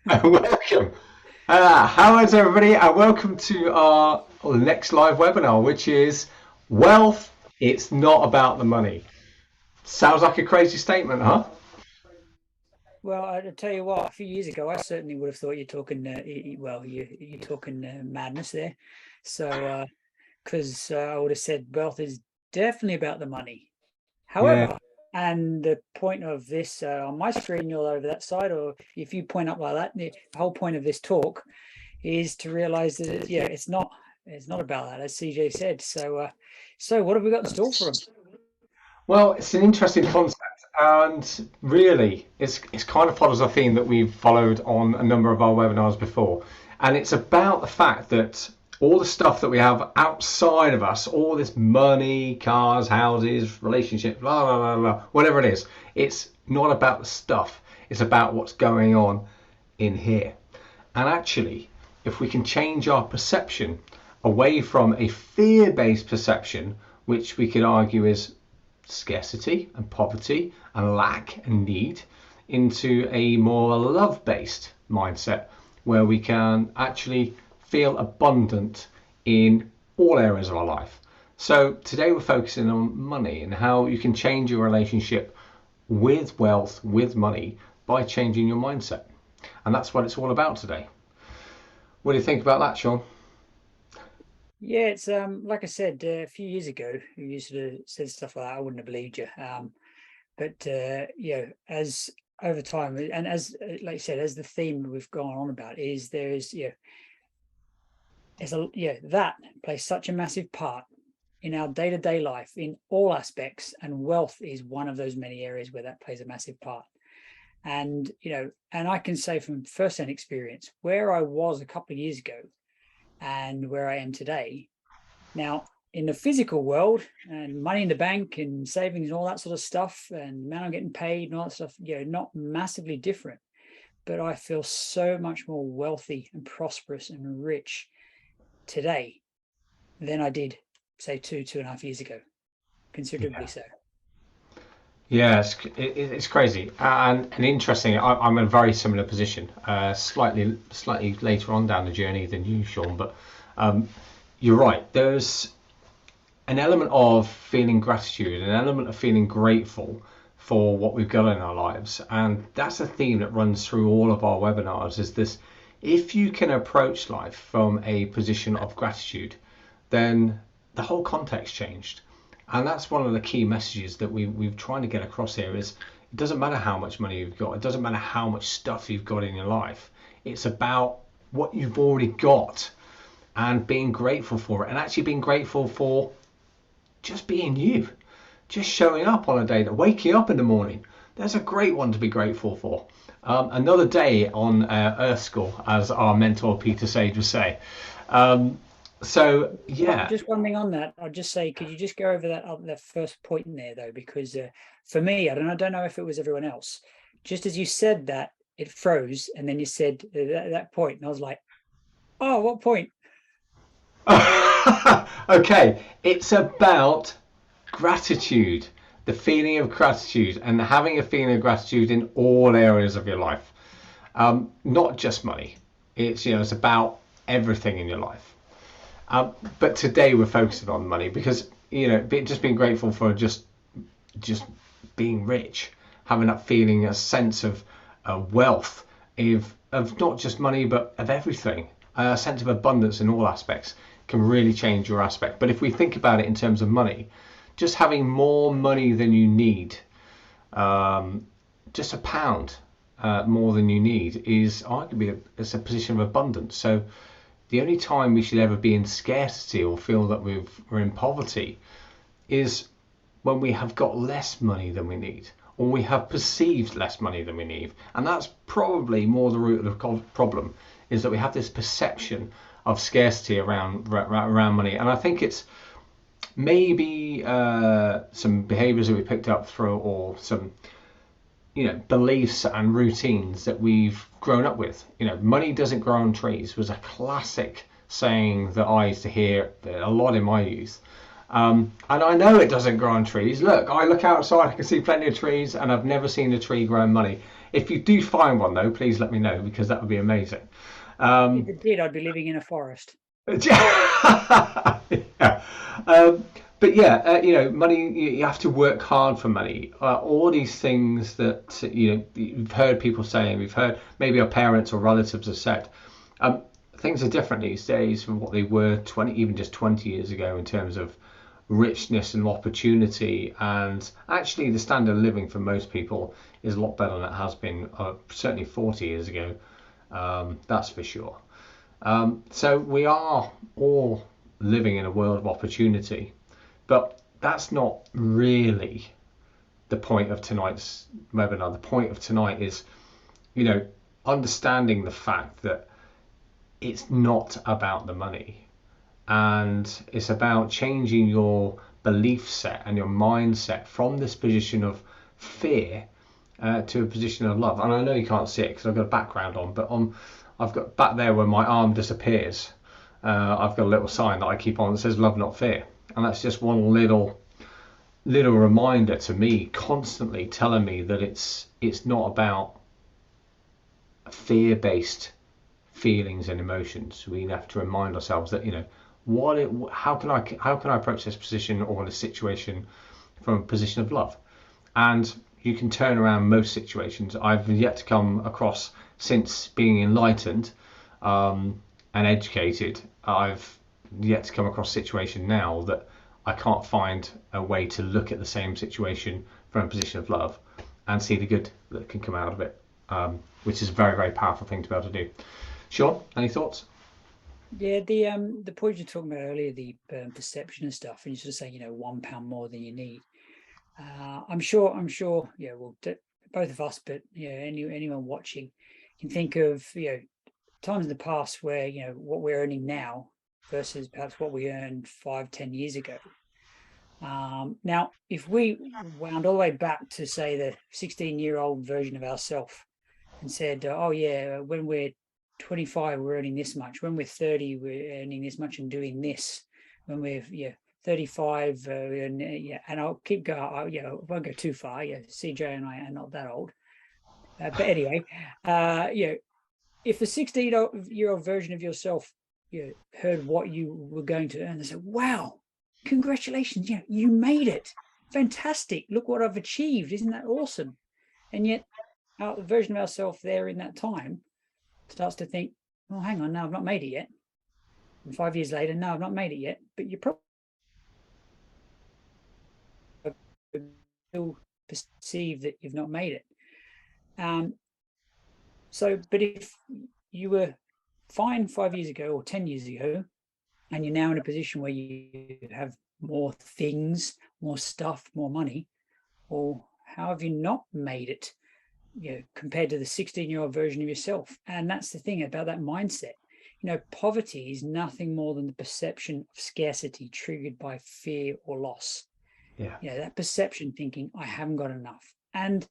Welcome. How is everybody? And welcome to our next live webinar, which is wealth. It's not about the money. Sounds like a crazy statement, huh? Well, I tell you what, a few years ago, I certainly would have thought you're talking, well, you're talking madness there. So, because I would have said wealth is definitely about the money. Yeah. However, and the point of this on my screen, you're over that side, or if you point up like that, the whole point of this talk is to realize that, yeah, it's not about that, as CJ said. So what have we got in store for them? Well, it's an interesting concept, and really, it's kind of follows a theme that we've followed on a number of our webinars before, and it's about the fact that all the stuff that we have outside of us, all this money, cars, houses, relationships, blah blah blah blah, whatever it is, it's not about the stuff. It's about what's going on in here. And actually, if we can change our perception away from a fear-based perception, which we could argue is scarcity and poverty and lack and need, into a more love based mindset where we can actually feel abundant in all areas of our life. So, today we're focusing on money and how you can change your relationship with wealth, with money, by changing your mindset. And that's what it's all about today. What do you think about that, Sean? Yeah, it's like I said a few years ago, you used to said stuff like that, I wouldn't have believed you. But as over time, and as like you said, as the theme we've gone on about is there is that plays such a massive part in our day-to-day life in all aspects, and wealth is one of those many areas where that plays a massive part. And and I can say from first-hand experience where I was a couple of years ago and where I am today. Now, in the physical world and money in the bank and savings and all that sort of stuff, and the amount I'm getting paid and all that stuff, not massively different. But I feel so much more wealthy and prosperous and rich today than I did, say, 2.5 years ago, considerably Yeah. so. Yeah, it's crazy and interesting. I'm in a very similar position, slightly later on down the journey than you, Sean. But um, you're right. There's an element of feeling gratitude, an element of feeling grateful for what we've got in our lives, and that's a theme that runs through all of our webinars. Is this: if you can approach life from a position of gratitude, then the whole context changed. And that's one of the key messages that we've trying to get across here is it doesn't matter how much money you've got, it doesn't matter how much stuff you've got in your life. It's about what you've already got and being grateful for it, and actually being grateful for just being you, just showing up on a day, that waking up in the morning. There's a great one to be grateful for. Another day on Earth School, as our mentor Peter Sage would say. Um, so Well, yeah. just one thing on that, I'll just say, could you just go over that first point in there though? Because for me, I don't know if it was everyone else. Just as you said that, it froze, and then you said that point, and I was like, "Oh, what point?" Okay, it's about gratitude, the feeling of gratitude, and having a feeling of gratitude in all areas of your life. Not just money. It's about everything in your life. But today we're focusing on money because just being grateful for just being rich, having that feeling, a sense of wealth, of not just money but of everything, a sense of abundance in all aspects can really change your aspect. But if we think about it in terms of money, just having more money than you need, um, just a pound more than you need, is arguably it's a position of abundance. So the only time we should ever be in scarcity or feel that we're in poverty is when we have got less money than we need, or we have perceived less money than we need. And that's probably more the root of the problem, is that we have this perception of scarcity around money. And I think it's maybe some behaviors that we picked up through, or some beliefs and routines that we've grown up with. Money doesn't grow on trees was a classic saying that I used to hear a lot in my youth. And I know it doesn't grow on trees. Look, I look outside, I can see plenty of trees, and I've never seen a tree growing money. If you do find one though, please let me know, because that would be amazing. If it did, I'd be living in a forest. Yeah. But yeah, money. You have to work hard for money. All these things that you've heard people saying, we've heard maybe our parents or relatives have said. Um, Things are different these days from what they were 20, even just 20 years ago, in terms of richness and opportunity. And actually, the standard of living for most people is a lot better than it has been certainly 40 years ago. That's for sure. So we are all living in a world of opportunity, but that's not really the point of tonight's webinar. The point of tonight is, understanding the fact that it's not about the money, and it's about changing your belief set and your mindset from this position of fear to a position of love. And I know you can't see it because I've got a background on, but I've got back there where my arm disappears. I've got a little sign that I keep on that says "Love, not fear," and that's just one little reminder to me, constantly telling me that it's not about fear-based feelings and emotions. We have to remind ourselves that how can I approach this position or this situation from a position of love, and you can turn around most situations. I've yet to come across, since being enlightened and educated, I've yet to come across a situation now that I can't find a way to look at the same situation from a position of love and see the good that can come out of it, which is a very, very powerful thing to be able to do. Sean, any thoughts? Yeah, the point you're talking about earlier, the perception and stuff, and you're sort of saying, £1 more than you need. I'm sure. Yeah, well, both of us, but anyone watching can think of times in the past where what we're earning now versus perhaps what we earned 5-10 years ago. Now, if we wound all the way back to, say, the 16-year-old version of ourselves and said, oh yeah, when we're 25, we're earning this much. When we're 30, we're earning this much and doing this. When we're 35, and I'll keep going. I won't go too far. CJ and I are not that old. But anyway, if the 16-year-old version of yourself heard what you were going to earn, they said, wow, congratulations, you made it. Fantastic. Look what I've achieved. Isn't that awesome? And yet the version of ourselves there in that time starts to think, well, hang on, no, I've not made it yet. And 5 years later, no, I've not made it yet. But you probably still perceive that you've not made it. But if you were fine 5 years ago or 10 years ago, and you're now in a position where you have more things, more stuff, more money, or how have you not made it, compared to the 16-year-old version of yourself? And that's the thing about that mindset. Poverty is nothing more than the perception of scarcity triggered by fear or loss. That perception, thinking I haven't got enough. And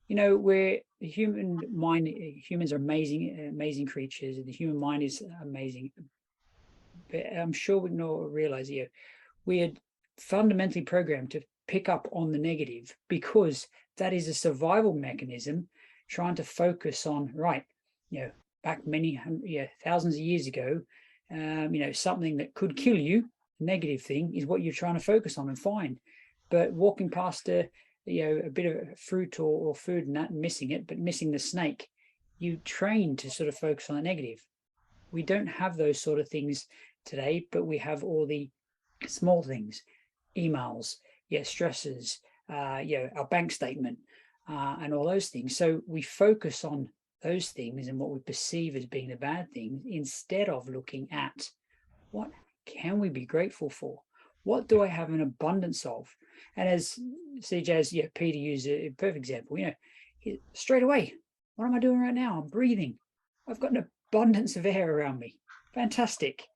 we're the human mind. Humans are amazing creatures, and the human mind is amazing. But I'm sure we can all realize we are fundamentally programmed to pick up on the negative, because that is a survival mechanism, trying to focus on back many thousands of years ago, something that could kill you, a negative thing, is what you're trying to focus on and find. But walking past a bit of fruit or food and that, and missing it, but missing the snake, you train to sort of focus on the negative. We don't have those sort of things today, but we have all the small things, emails, stresses, our bank statement, and all those things. So we focus on those things and what we perceive as being the bad things, instead of looking at what can we be grateful for? What do I have an abundance of? And as CJ, Peter used a perfect example, straight away, what am I doing right now? I'm breathing. I've got an abundance of air around me. Fantastic.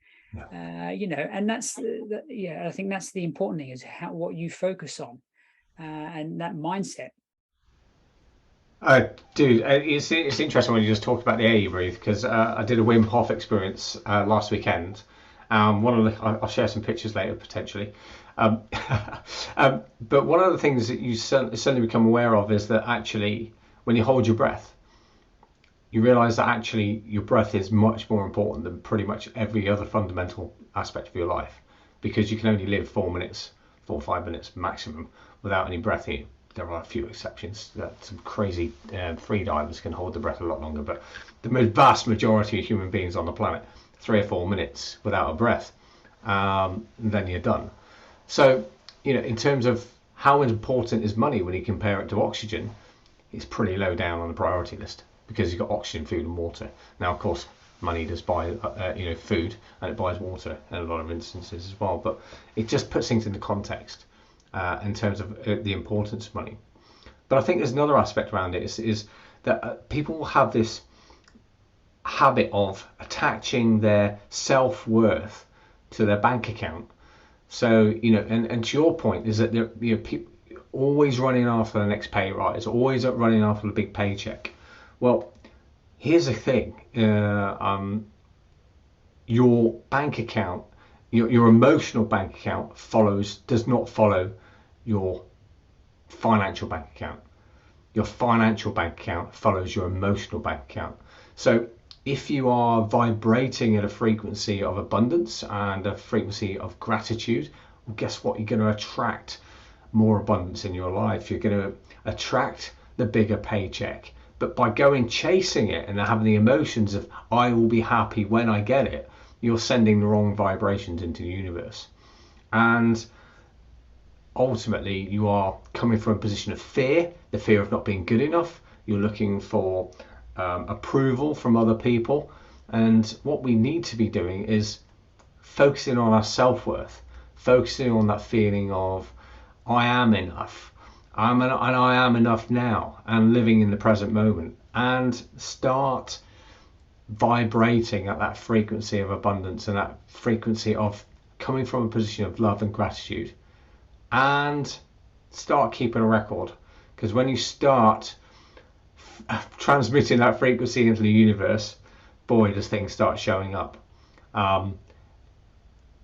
And that's, I think that's the important thing, is what you focus on, and that mindset. Dude, it's interesting when you just talked about the air you breathe, because I did a Wim Hof experience last weekend. I'll share some pictures later potentially. But one of the things that you certainly become aware of is that actually, when you hold your breath, you realize that actually your breath is much more important than pretty much every other fundamental aspect of your life, because you can only live 4 minutes, 4 or 5 minutes maximum without any breath in you. There are a few exceptions that some crazy free divers can hold the breath a lot longer, but the vast majority of human beings on the planet, 3 or 4 minutes without a breath, then you're done. So, in terms of how important is money when you compare it to oxygen, it's pretty low down on the priority list, because you've got oxygen, food, and water. Now, of course, money does buy, food, and it buys water in a lot of instances as well. But it just puts things into context in terms of the importance of money. But I think there's another aspect around it is that people have this habit of attaching their self-worth to their bank account. So, and to your point is that people always running after the next pay rise, always running after the big paycheck. Well, here's the thing: your bank account, your emotional bank account does not follow your financial bank account. Your financial bank account follows your emotional bank account. So if you are vibrating at a frequency of abundance and a frequency of gratitude, well, guess what? You're going to attract more abundance in your life. You're going to attract the bigger paycheck. But by going chasing it and having the emotions of I will be happy when I get it, you're sending the wrong vibrations into the universe. And ultimately you are coming from a position of fear, the fear of not being good enough. You're looking for approval from other people. And what we need to be doing is focusing on our self-worth, focusing on that feeling of I am enough. And I am enough now, and living in the present moment, and start vibrating at that frequency of abundance and that frequency of coming from a position of love and gratitude, and start keeping a record. Because when you start transmitting that frequency into the universe, boy, does things start showing up.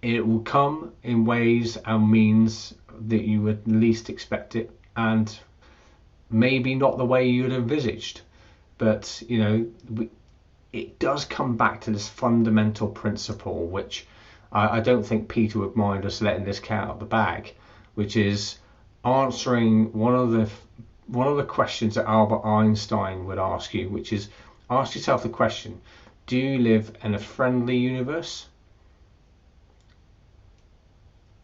It will come in ways and means that you would least expect it, and maybe not the way you'd envisaged. But it does come back to this fundamental principle, which I don't think Peter would mind us letting this cat out of the bag, which is answering one of the questions that Albert Einstein would ask you, which is ask yourself the question: do you live in a friendly universe,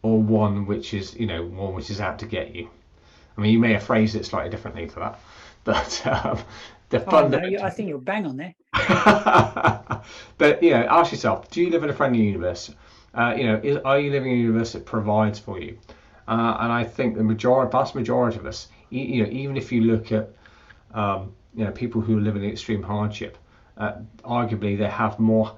or one which is out to get you? I mean, you may have phrased it slightly differently to that, but the fundamental. I think you're bang on there. But ask yourself: do you live in a friendly universe? Are you living in a universe that provides for you? And I think the vast majority of us, even if you look at people who live in extreme hardship, arguably they have more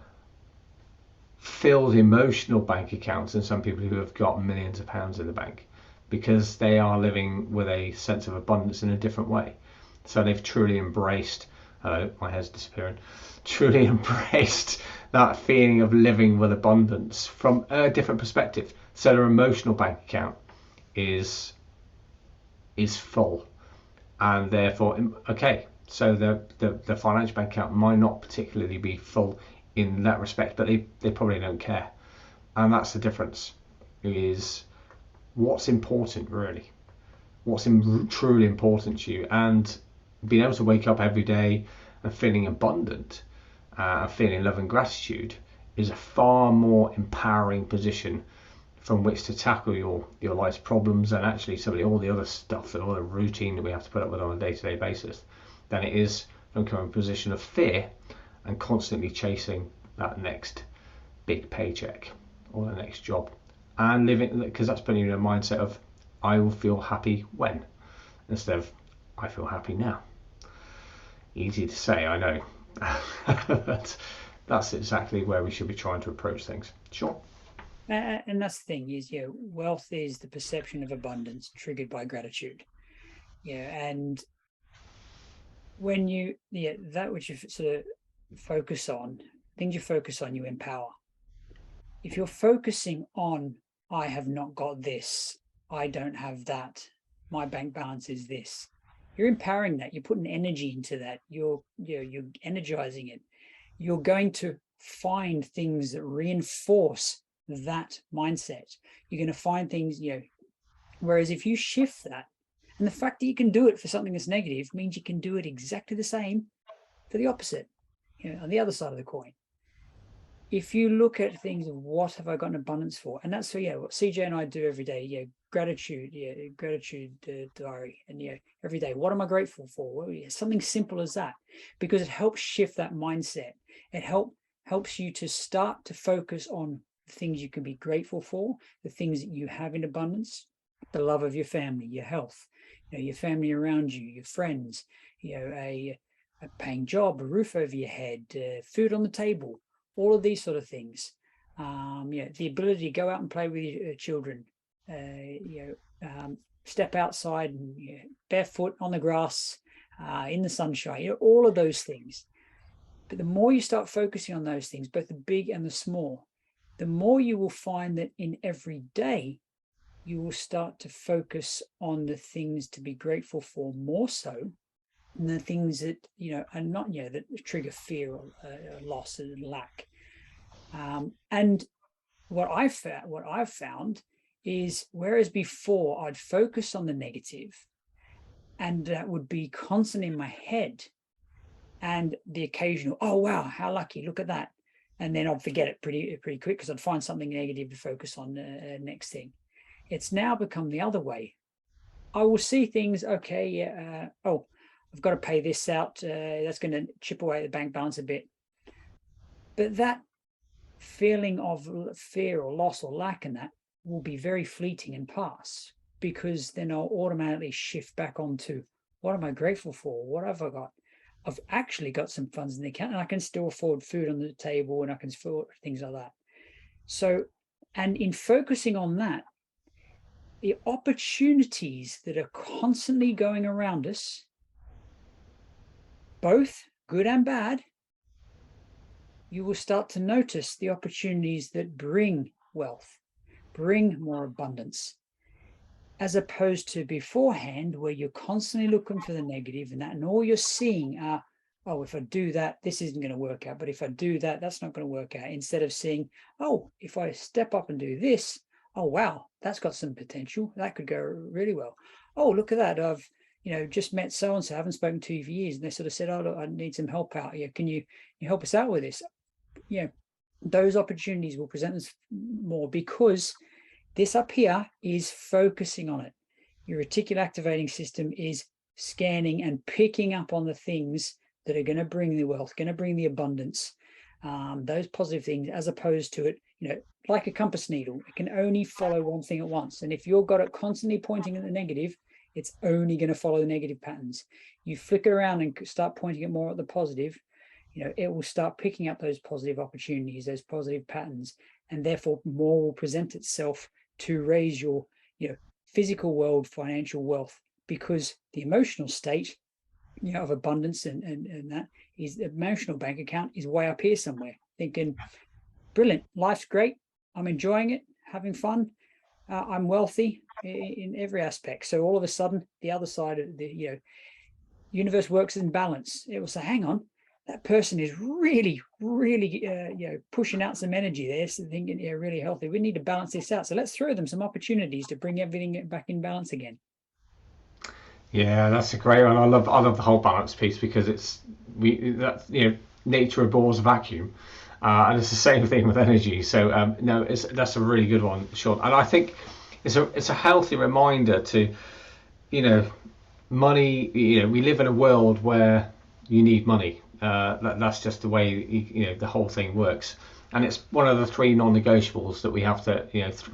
filled emotional bank accounts than some people who have got millions of pounds in the bank, because they are living with a sense of abundance in a different way. So they've truly embraced, hello, my hair's disappearing, truly embraced that feeling of living with abundance from a different perspective. So their emotional bank account is full, and therefore, okay, so the financial bank account might not particularly be full in that respect, but they probably don't care. And that's the difference, is what's important really, what's truly important to you. And being able to wake up every day and feeling abundant and feeling love and gratitude is a far more empowering position from which to tackle your life's problems, and actually all the other stuff, all the routine that we have to put up with on a day-to-day basis, than it is from coming from a position of fear and constantly chasing that next big paycheck or the next job, and living, because that's putting you in a mindset of I will feel happy when, instead of I feel happy now. Easy to say, I know, but that's exactly where we should be trying to approach things. Sure. And that's the thing is, wealth is the perception of abundance triggered by gratitude. And when that which you sort of focus on, things you focus on, you empower. If you're focusing on, I have not got this, I don't have that, my bank balance is this, you're empowering that. You're putting energy into that. You're energizing it. You're going to find things that reinforce that mindset. You're going to find things, whereas if you shift that, and the fact that you can do it for something that's negative means you can do it exactly the same for the opposite, on the other side of the coin. If you look at things of what have I got an abundance for, and that's what CJ and I do every day. Gratitude diary, and every day, what am I grateful for? Well, something simple as that, because it helps shift that mindset. It helps you to start to focus on the things you can be grateful for, the things that you have in abundance, the love of your family, your health, your family around you, your friends, a paying job, a roof over your head, food on the table, all of these sort of things. The ability to go out and play with your children, step outside and barefoot on the grass, in the sunshine, all of those things. But the more you start focusing on those things, both the big and the small, the more you will find that in every day, you will start to focus on the things to be grateful for more so than the things that, are not, that trigger fear or loss and lack. And what I've found is, whereas before I'd focus on the negative, and that would be constantly in my head, and the occasional, oh wow, how lucky, look at that, and then I'd forget it pretty quick because I'd find something negative to focus on next thing. It's now become the other way. I will see things, okay, I've got to pay this out, that's going to chip away at the bank balance a bit, but that feeling of fear or loss or lack in that will be very fleeting and pass, because then I'll automatically shift back onto, what am I grateful for? What have I got? I've actually got some funds in the account, and I can still afford food on the table, and I can afford things like that. So, and in focusing on that, the opportunities that are constantly going around us, both good and bad, you will start to notice the opportunities that bring wealth, bring more abundance, as opposed to beforehand, where you're constantly looking for the negative and all you're seeing are, oh, if I do that, this isn't going to work out. But if I do that, that's not going to work out. Instead of seeing, oh, if I step up and do this, oh, wow, that's got some potential. That could go really well. Oh, look at that. I've, just met so-and-so, I haven't spoken to you for years. And they sort of said, oh, look, I need some help out here. Can you help us out with this? Those opportunities will present us more, because this up here is focusing on it. Your reticular activating system is scanning and picking up on the things that are going to bring the wealth, going to bring the abundance, those positive things, as opposed to it, like a compass needle. It can only follow one thing at once. And if you've got it constantly pointing at the negative, it's only going to follow the negative patterns. You flick it around and start pointing it more at the positive, it will start picking up those positive opportunities, those positive patterns, and therefore more will present itself to raise your, physical world, financial wealth, because the emotional state, of abundance and that is, the emotional bank account is way up here somewhere, thinking, brilliant, life's great, I'm enjoying it, having fun, I'm wealthy in every aspect. So all of a sudden, the other side of the, universe works in balance. It will say, hang on, that person is really, really, pushing out some energy there, so thinking, really healthy. We need to balance this out. So let's throw them some opportunities to bring everything back in balance again. Yeah, that's a great one. I love the whole balance piece, because it's nature abhors vacuum, and it's the same thing with energy. So no, that's a really good one, Sean. And I think it's a healthy reminder to, money. We live in a world where you need money. That's just the way the whole thing works, and it's one of the three non-negotiables that we have to,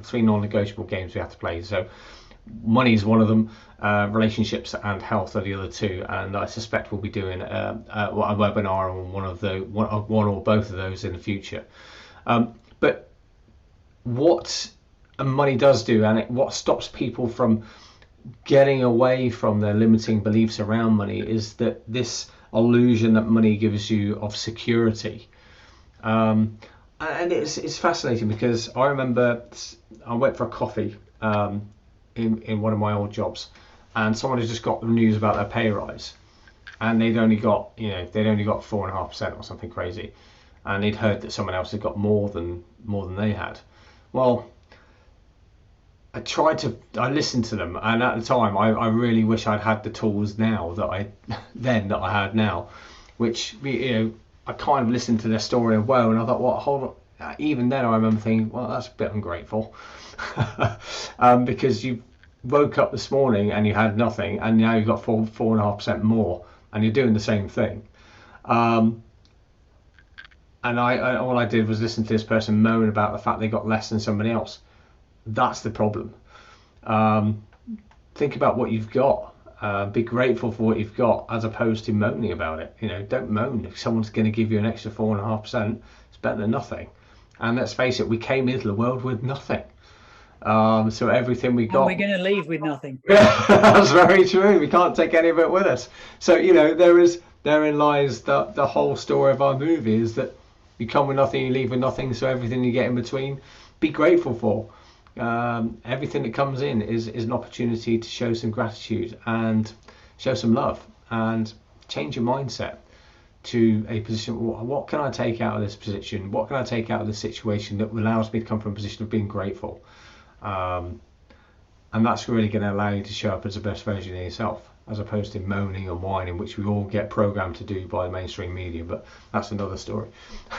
three non-negotiable games we have to play. So money is one of them, relationships and health are the other two, and I suspect we'll be doing a webinar on one or both of those in the future. But what money does do, and what stops people from getting away from their limiting beliefs around money, is that this illusion that money gives you of security. And it's fascinating, because I remember I went for a coffee in one of my old jobs, and someone has just got the news about their pay rise, and they'd only got 4.5% or something crazy, and they'd heard that someone else had got more than they had. Well, I listened to them, and at the time I really wish I'd had the tools now that I had now, which I kind of listened to their story as well, and I thought, well, hold on. Even then I remember thinking, well, that's a bit ungrateful. Because you woke up this morning and you had nothing, and now you've got 4.5% more, and you're doing the same thing. And I all I did was listen to this person moan about the fact they got less than somebody else. That's the problem. Think about what you've got. Be grateful for what you've got, as opposed to moaning about it. Don't moan. If someone's going to give you an extra 4.5%, it's better than nothing. And let's face it, we came into the world with nothing. So everything we got, and we're going to leave with nothing. Yeah, that's very true. We can't take any of it with us. So therein lies the whole story of our movie, is that you come with nothing, you leave with nothing. So everything you get in between, be grateful for. Everything that comes in is an opportunity to show some gratitude and show some love, and change your mindset to a position. What can I take out of this position? What can I take out of this situation that allows me to come from a position of being grateful? And that's really going to allow you to show up as the best version of yourself, as opposed to moaning and whining, which we all get programmed to do by the mainstream media. But that's another story.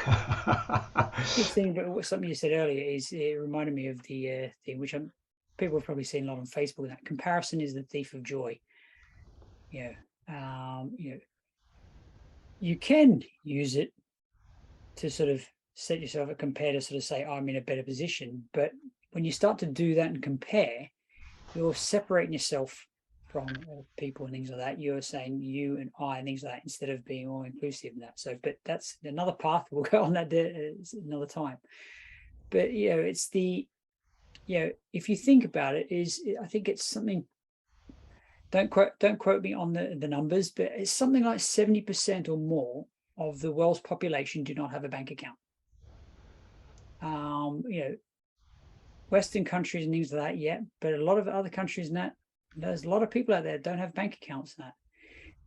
Good thing, but something you said earlier it reminded me of the thing which people have probably seen a lot on Facebook. That comparison is the thief of joy. You can use it to sort of set yourself a compare, to sort of say, I'm in a better position. But when you start to do that and compare, you're separating yourself from people and things like that. You're saying you and I and things like that, instead of being all inclusive in that. So, but that's another path. We'll go on that another time. But it's the if you think about it, I think it's something. Don't quote me on the numbers, but it's something like 70% or more of the world's population do not have a bank account. Western countries and things like that, yeah, but a lot of other countries and that, there's a lot of people out there that don't have bank accounts. That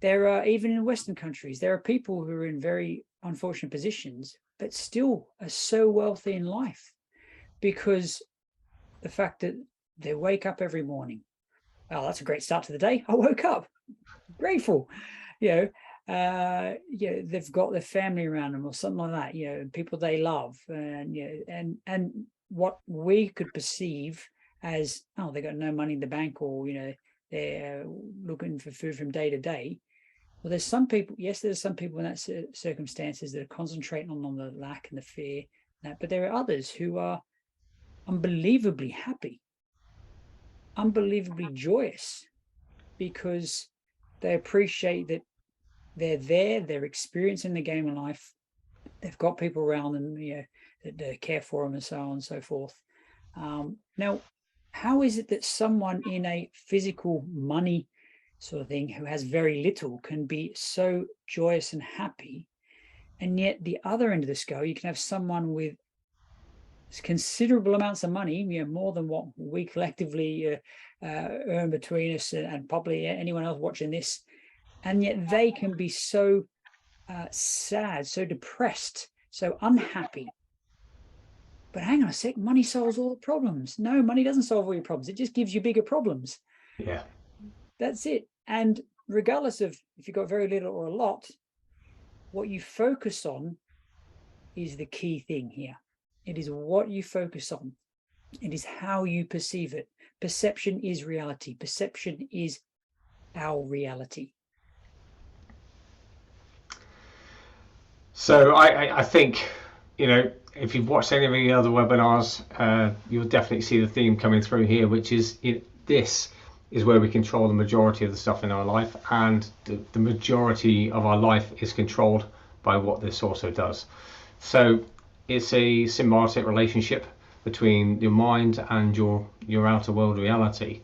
there are, even in Western countries, there are people who are in very unfortunate positions, but still are so wealthy in life, because the fact that they wake up every morning. Oh, that's a great start to the day. I woke up grateful. They've got their family around them or something like that, people they love, and what we could perceive as, oh, they got no money in the bank, or they're looking for food from day to day. Well, there's some people in that circumstances that are concentrating on the lack and the fear, but there are others who are unbelievably happy, unbelievably joyous, because they appreciate that they're experiencing the game of life. They've got people around them, that care for them, and so on and so forth. Now, how is it that someone in a physical money sort of thing who has very little can be so joyous and happy, and yet the other end of the scale, you can have someone with considerable amounts of money, more than what we collectively earn between us and probably anyone else watching this, and yet they can be so sad, so depressed, so unhappy. But hang on a sec, money solves all the problems. No, money doesn't solve all your problems. It just gives you bigger problems. Yeah. That's it. And regardless of if you've got very little or a lot, what you focus on is the key thing here. It is what you focus on. It is how you perceive it. Perception is reality. Perception is our reality. So I think, if you've watched any of the other webinars, you'll definitely see the theme coming through here, which is this is where we control the majority of the stuff in our life, and the majority of our life is controlled by what this also does. So it's a symbiotic relationship between your mind and your outer world reality,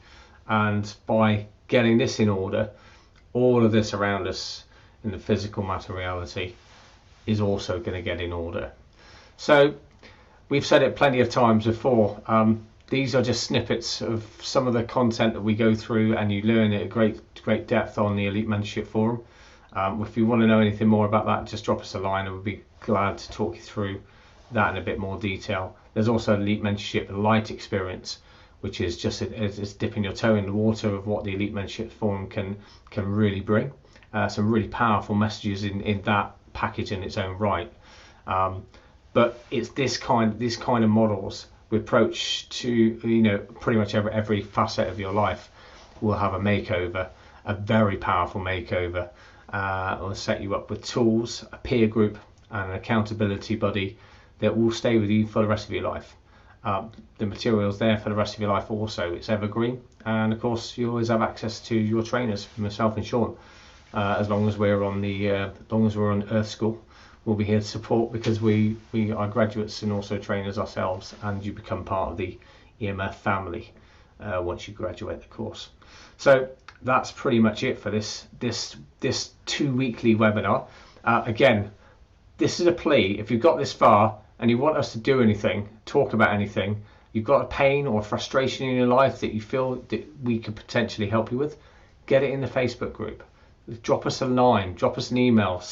and by getting this in order, all of this around us in the physical matter reality is also going to get in order. So we've said it plenty of times before, these are just snippets of some of the content that we go through, and you learn at a great depth on the Elite Mentorship Forum. If you want to know anything more about that, just drop us a line and we'll be glad to talk you through that in a bit more detail. There's also Elite Mentorship Light experience, which is just it's dipping your toe in the water of what the Elite Mentorship Forum can really bring. Some really powerful messages in that package in its own right. But it's this kind of models we approach to, pretty much every facet of your life will have a makeover, a very powerful makeover. It'll set you up with tools, a peer group, and an accountability buddy that will stay with you for the rest of your life. The material's there for the rest of your life also. It's evergreen, and of course you always have access to your trainers, myself and Sean. As long as we're on Earth School, we'll be here to support, because we are graduates and also trainers ourselves, and you become part of the EMF family once you graduate the course. So that's pretty much it for this 2-weekly webinar. Again, this is a plea. If you've got this far and you want us to do anything, talk about anything, you've got a pain or frustration in your life that you feel that we could potentially help you with, get it in the Facebook group. Drop us a line, drop us an email,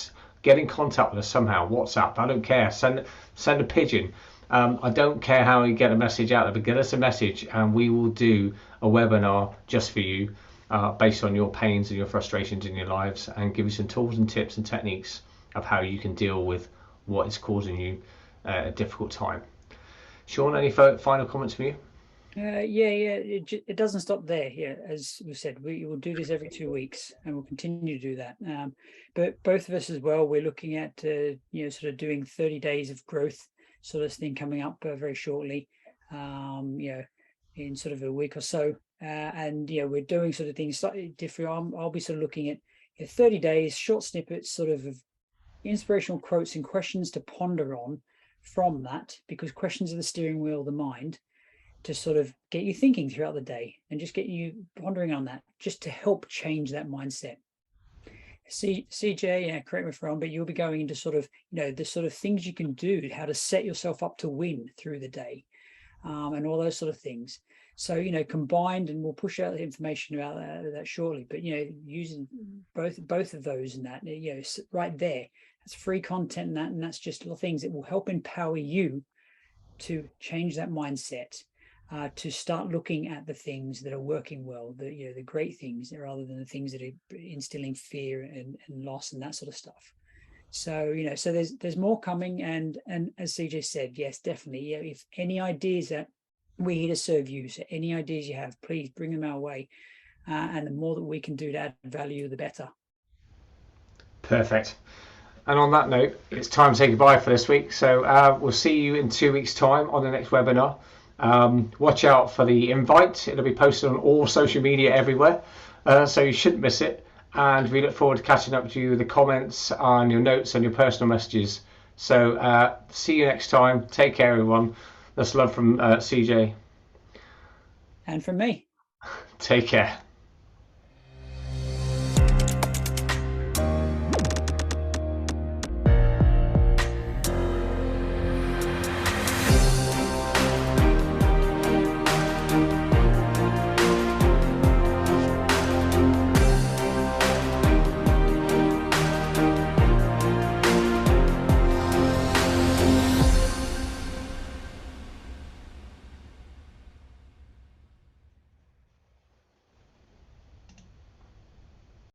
get in contact with us somehow. WhatsApp, I don't care. Send a pigeon. I don't care how you get a message out there, but get us a message and we will do a webinar just for you, based on your pains and your frustrations in your lives, and give you some tools and tips and techniques of how you can deal with what is causing you a difficult time. Sean, any final comments from you? It doesn't stop there. Yeah, as we said, we will do this every 2 weeks, and we'll continue to do that. But both of us as well, we're looking at sort of doing 30 days of growth sort of thing coming up very shortly. In sort of a week or so, and we're doing sort of things slightly different. I'll be sort of looking at 30 days, short snippets, sort of inspirational quotes and questions to ponder on from that, because questions are the steering wheel of the mind, to sort of get you thinking throughout the day and just get you pondering on that, just to help change that mindset. CJ, correct me if I'm wrong, but you'll be going into sort of, the sort of things you can do, how to set yourself up to win through the day, and all those sort of things. So, combined, and we'll push out the information about that shortly, but, using both of those and that, right there, that's free content, and that's just little things that will help empower you to change that mindset, to start looking at the things that are working well, the great things, rather than the things that are instilling fear and loss and that sort of stuff. So, so there's more coming, and as CJ said, yes, definitely. If any ideas that we're here to serve you, so any ideas you have, please bring them our way, and the more that we can do to add value, the better. Perfect. And on that note, it's time to say goodbye for this week. So we'll see you in 2 weeks' time on the next webinar. Watch out for the invite. It'll be posted on all social media everywhere, so you shouldn't miss it. And we look forward to catching up with you with the comments on your notes and your personal messages. So see you next time. Take care, everyone. That's love from CJ. And from me. Take care.